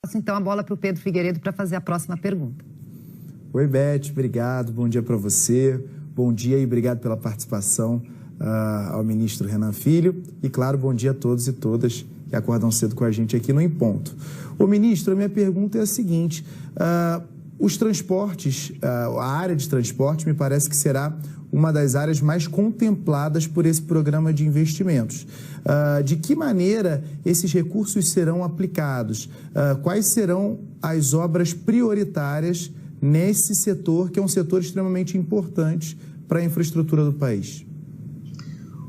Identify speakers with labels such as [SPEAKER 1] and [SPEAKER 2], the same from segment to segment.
[SPEAKER 1] Passo então a bola para o Pedro Figueiredo para fazer a próxima pergunta.
[SPEAKER 2] Oi, Beth, obrigado. Bom dia para você. Bom dia e obrigado pela participação ao ministro Renan Filho. E, claro, bom dia a todos e todas que acordam cedo com a gente aqui no Em Ponto. Ô, ministro, a minha pergunta é a seguinte. Os transportes, a área de transporte, me parece que será uma das áreas mais contempladas por esse programa de investimentos. De que maneira esses recursos serão aplicados? Quais serão as obras prioritárias nesse setor, que é um setor extremamente importante para a infraestrutura do país?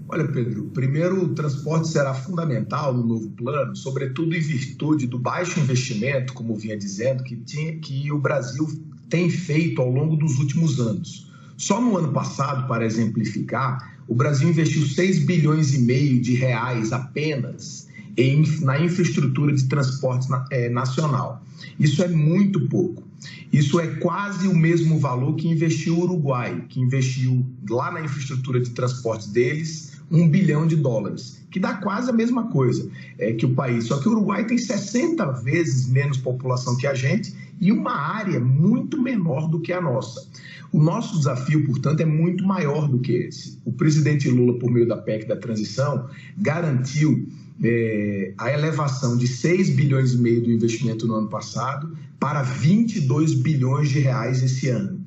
[SPEAKER 3] Olha, Pedro, primeiro, o transporte será fundamental no novo plano, sobretudo em virtude do baixo investimento, como vinha dizendo, que o Brasil tem feito ao longo dos últimos anos. Só no ano passado, para exemplificar, o Brasil investiu 6 bilhões e meio de reais apenas na infraestrutura de transporte nacional. Isso é muito pouco. Isso é quase o mesmo valor que investiu o Uruguai, que investiu lá na infraestrutura de transporte deles $1 bilhão, que dá quase a mesma coisa que o país. Só que o Uruguai tem 60 vezes menos população que a gente e uma área muito menor do que a nossa. O nosso desafio, portanto, é muito maior do que esse. O presidente Lula, por meio da PEC da transição, garantiu a elevação de 6 bilhões e meio do investimento no ano passado para 22 bilhões de reais esse ano.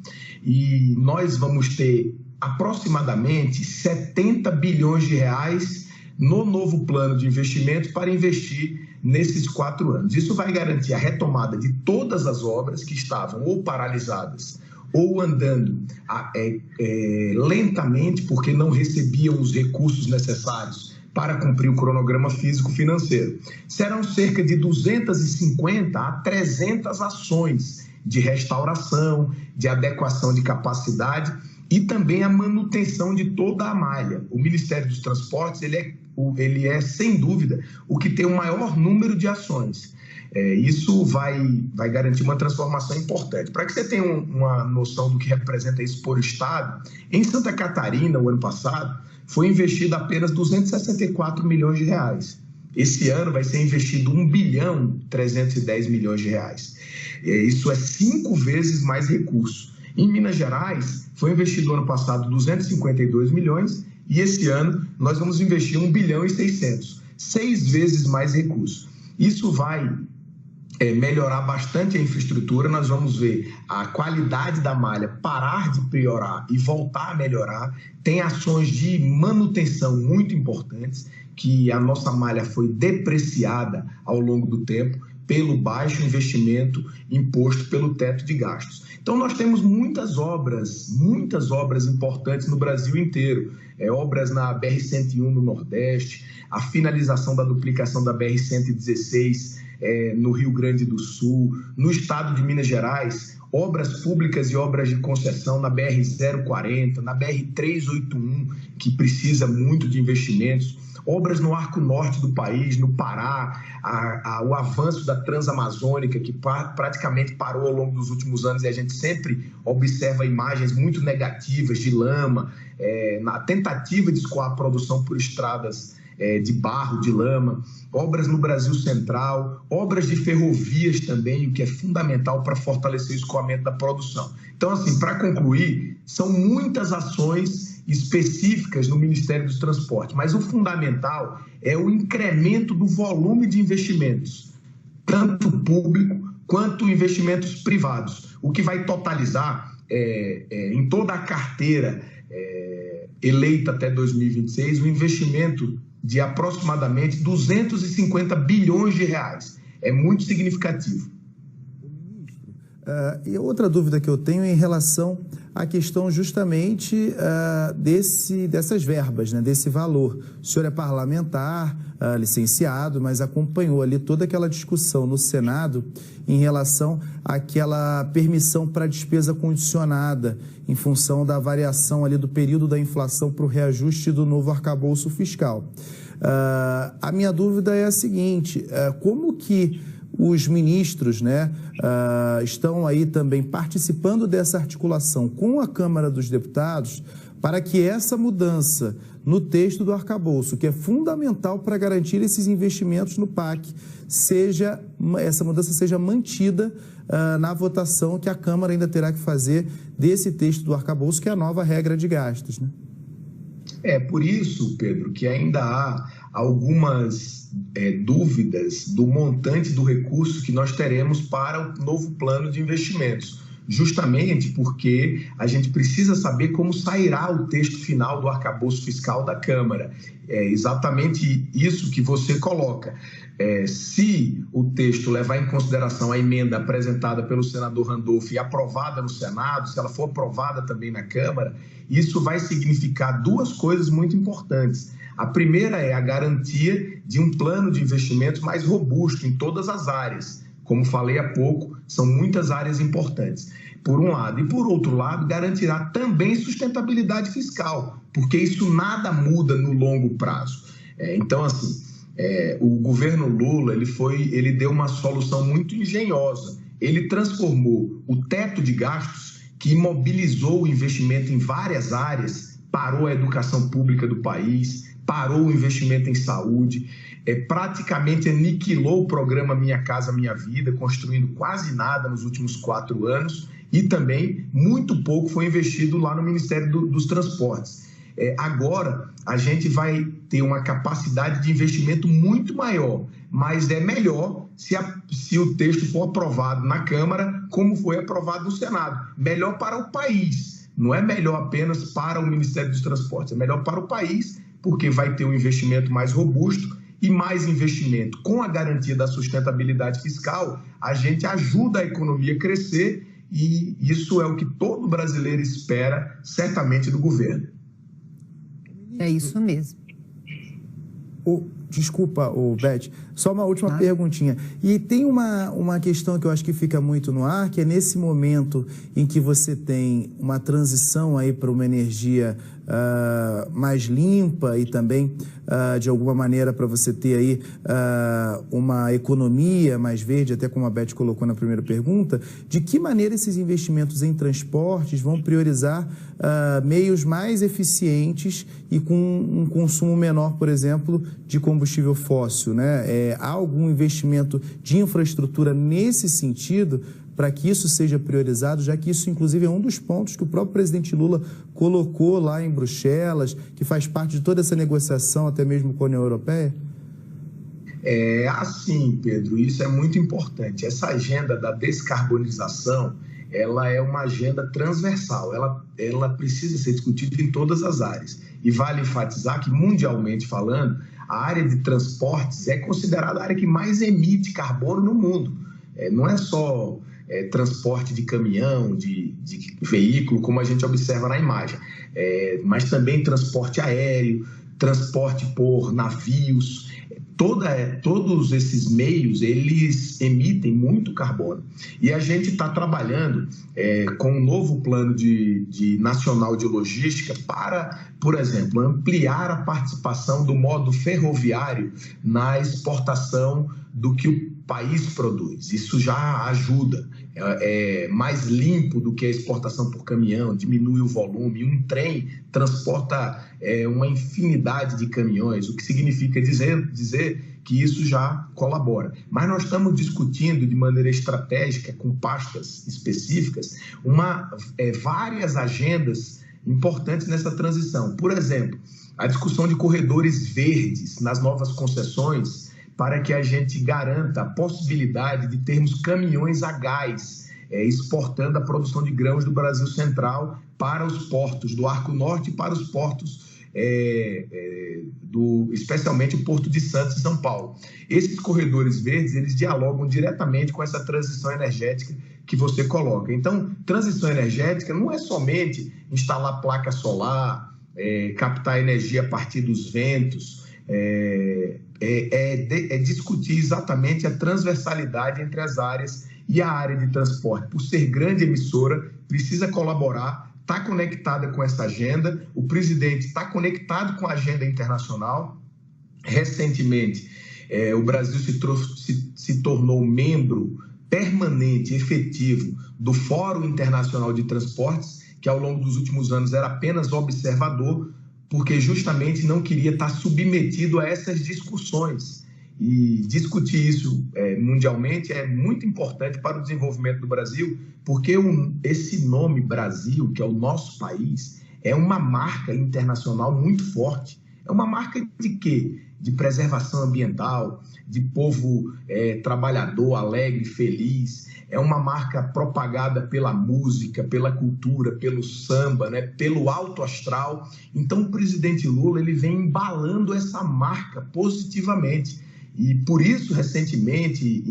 [SPEAKER 3] E nós vamos ter aproximadamente 70 bilhões de reais no novo plano de investimento para investir nesses 4 anos. Isso vai garantir a retomada de todas as obras que estavam ou paralisadas ou andando lentamente porque não recebiam os recursos necessários para cumprir o cronograma físico-financeiro. Serão cerca de 250 a 300 ações de restauração, de adequação de capacidade e também a manutenção de toda a malha. O Ministério dos Transportes ele é, sem dúvida, o que tem o maior número de ações. Isso vai garantir uma transformação importante. Para que você tenha uma noção do que representa isso por estado, em Santa Catarina, o ano passado, foi investido apenas 264 milhões de reais. Esse ano vai ser investido 1 bilhão 310 milhões de reais. Isso é 5 vezes mais recurso. Em Minas Gerais, foi investido no ano passado 252 milhões e esse ano nós vamos investir 1 bilhão e 600, 6 vezes mais recurso. Isso vai melhorar bastante a infraestrutura, nós vamos ver a qualidade da malha parar de piorar e voltar a melhorar. Tem ações de manutenção muito importantes, que a nossa malha foi depreciada ao longo do tempo pelo baixo investimento imposto pelo teto de gastos. Então, nós temos muitas obras importantes no Brasil inteiro. Obras na BR-101 no Nordeste, a finalização da duplicação da BR-116 no Rio Grande do Sul, no estado de Minas Gerais, obras públicas e obras de concessão na BR-040, na BR-381, que precisa muito de investimentos, obras no Arco Norte do país, no Pará, o avanço da Transamazônica, que praticamente parou ao longo dos últimos anos e a gente sempre observa imagens muito negativas de lama, na tentativa de escoar a produção por estradas de barro, de lama, obras no Brasil Central, obras de ferrovias também, o que é fundamental para fortalecer o escoamento da produção. Então, assim, para concluir, são muitas ações específicas no Ministério dos Transportes, mas o fundamental é o incremento do volume de investimentos, tanto público quanto investimentos privados, o que vai totalizar em toda a carteira eleita até 2026 o investimento de aproximadamente 250 bilhões de reais. É muito significativo.
[SPEAKER 2] E outra dúvida que eu tenho é em relação à questão justamente dessas verbas, né, desse valor. O senhor é parlamentar, licenciado, mas acompanhou ali toda aquela discussão no Senado em relação àquela permissão para despesa condicionada em função da variação ali do período da inflação para o reajuste do novo arcabouço fiscal. A minha dúvida é a seguinte, como que os ministros, né, estão aí também participando dessa articulação com a Câmara dos Deputados para que essa mudança no texto do arcabouço, que é fundamental para garantir esses investimentos no PAC, essa mudança seja mantida na votação que a Câmara ainda terá que fazer desse texto do arcabouço, que é a nova regra de gastos, né?
[SPEAKER 3] É por isso, Pedro, que ainda há algumas dúvidas do montante do recurso que nós teremos para o novo plano de investimentos, justamente porque a gente precisa saber como sairá o texto final do arcabouço fiscal da Câmara. É exatamente isso que você coloca. Se o texto levar em consideração a emenda apresentada pelo senador Randolph e aprovada no Senado, se ela for aprovada também na Câmara, isso vai significar duas coisas muito importantes. A primeira é a garantia de um plano de investimentos mais robusto em todas as áreas. Como falei há pouco, são muitas áreas importantes, por um lado. E, por outro lado, garantirá também sustentabilidade fiscal, porque isso nada muda no longo prazo. Então, assim, o governo Lula ele deu uma solução muito engenhosa. Ele transformou o teto de gastos, que imobilizou o investimento em várias áreas, parou a educação pública do país, parou o investimento em saúde, praticamente aniquilou o programa Minha Casa Minha Vida, construindo quase nada nos últimos 4 anos, e também muito pouco foi investido lá no Ministério dos Transportes. Agora, a gente vai ter uma capacidade de investimento muito maior, mas é melhor se o texto for aprovado na Câmara, como foi aprovado no Senado. Melhor para o país, não é melhor apenas para o Ministério dos Transportes, é melhor para o país, porque vai ter um investimento mais robusto e mais investimento. Com a garantia da sustentabilidade fiscal, a gente ajuda a economia a crescer e isso é o que todo brasileiro espera, certamente, do governo.
[SPEAKER 1] É isso mesmo.
[SPEAKER 2] Desculpa, Beth, só uma última perguntinha. E tem uma questão que eu acho que fica muito no ar, que é nesse momento em que você tem uma transição aí para uma energia mais limpa e também, de alguma maneira, para você ter aí uma economia mais verde, até como a Beth colocou na primeira pergunta, de que maneira esses investimentos em transportes vão priorizar meios mais eficientes e com um consumo menor, por exemplo, de combustível fóssil, né? Há algum investimento de infraestrutura nesse sentido para que isso seja priorizado, já que isso, inclusive, é um dos pontos que o próprio presidente Lula colocou lá em Bruxelas, que faz parte de toda essa negociação, até mesmo com a União Europeia?
[SPEAKER 3] Assim, Pedro, isso é muito importante. Essa agenda da descarbonização, ela é uma agenda transversal, ela precisa ser discutida em todas as áreas. E vale enfatizar que, mundialmente falando, a área de transportes é considerada a área que mais emite carbono no mundo. Não é só transporte de caminhão, de veículo, como a gente observa na imagem, mas também transporte aéreo, transporte por navios. Todos esses meios, eles emitem muito carbono. E a gente está trabalhando com um novo plano nacional de logística para, por exemplo, ampliar a participação do modo ferroviário na exportação do que o país produz. Isso já ajuda. É mais limpo do que a exportação por caminhão, diminui o volume. Um trem transporta uma infinidade de caminhões, o que significa dizer que isso já colabora. Mas nós estamos discutindo de maneira estratégica, com pastas específicas, várias agendas importantes nessa transição. Por exemplo, a discussão de corredores verdes nas novas concessões, para que a gente garanta a possibilidade de termos caminhões a gás exportando a produção de grãos do Brasil Central para os portos do Arco Norte e para os portos, especialmente o Porto de Santos e São Paulo. Esses corredores verdes, eles dialogam diretamente com essa transição energética que você coloca. Então, transição energética não é somente instalar placa solar, captar energia a partir dos ventos, discutir exatamente a transversalidade entre as áreas, e a área de transporte, por ser grande emissora, precisa colaborar, está conectada com essa agenda, o presidente está conectado com a agenda internacional. Recentemente, o Brasil se tornou membro permanente, efetivo, do Fórum Internacional de Transportes, que ao longo dos últimos anos era apenas observador, porque justamente não queria estar submetido a essas discussões. E discutir isso mundialmente é muito importante para o desenvolvimento do Brasil, porque esse nome Brasil, que é o nosso país, é uma marca internacional muito forte. É uma marca de quê? De preservação ambiental, de povo trabalhador, alegre, feliz. É uma marca propagada pela música, pela cultura, pelo samba, né? Pelo alto astral. Então, o presidente Lula ele vem embalando essa marca positivamente. E por isso, recentemente,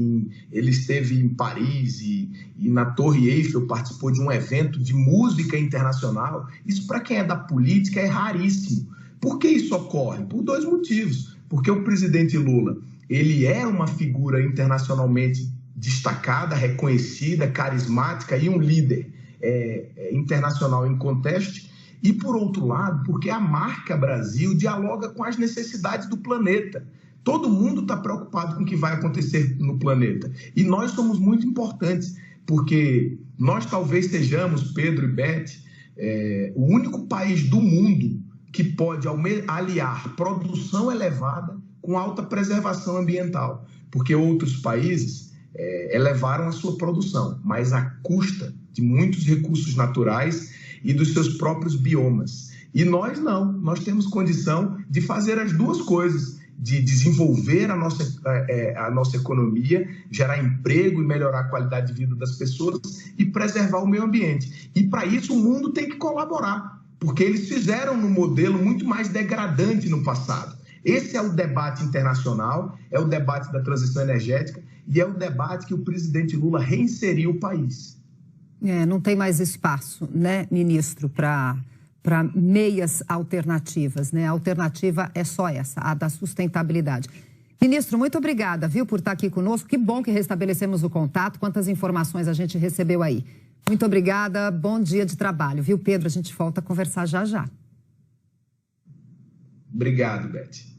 [SPEAKER 3] ele esteve em Paris e na Torre Eiffel participou de um evento de música internacional. Isso, para quem é da política, é raríssimo. Por que isso ocorre? Por dois motivos. Porque o presidente Lula ele é uma figura internacionalmente destacada, reconhecida, carismática e um líder internacional em conteste. E, por outro lado, porque a marca Brasil dialoga com as necessidades do planeta. Todo mundo está preocupado com o que vai acontecer no planeta. E nós somos muito importantes, porque nós talvez sejamos, Pedro e Beth, o único país do mundo que pode aliar produção elevada com alta preservação ambiental. Porque outros países elevaram a sua produção, mas à custa de muitos recursos naturais e dos seus próprios biomas. E nós não, nós temos condição de fazer as duas coisas, de desenvolver a nossa economia, gerar emprego e melhorar a qualidade de vida das pessoas e preservar o meio ambiente. E para isso o mundo tem que colaborar, porque eles fizeram um modelo muito mais degradante no passado. Esse é o debate internacional, é o debate da transição energética e é o debate que o presidente Lula reinseriu o país.
[SPEAKER 1] Não tem mais espaço, né, ministro, para meias alternativas, né? A alternativa é só essa, a da sustentabilidade. Ministro, muito obrigada, viu, por estar aqui conosco. Que bom que restabelecemos o contato. Quantas informações a gente recebeu aí. Muito obrigada, bom dia de trabalho, viu, Pedro? A gente volta a conversar já já.
[SPEAKER 3] Obrigado, Beth.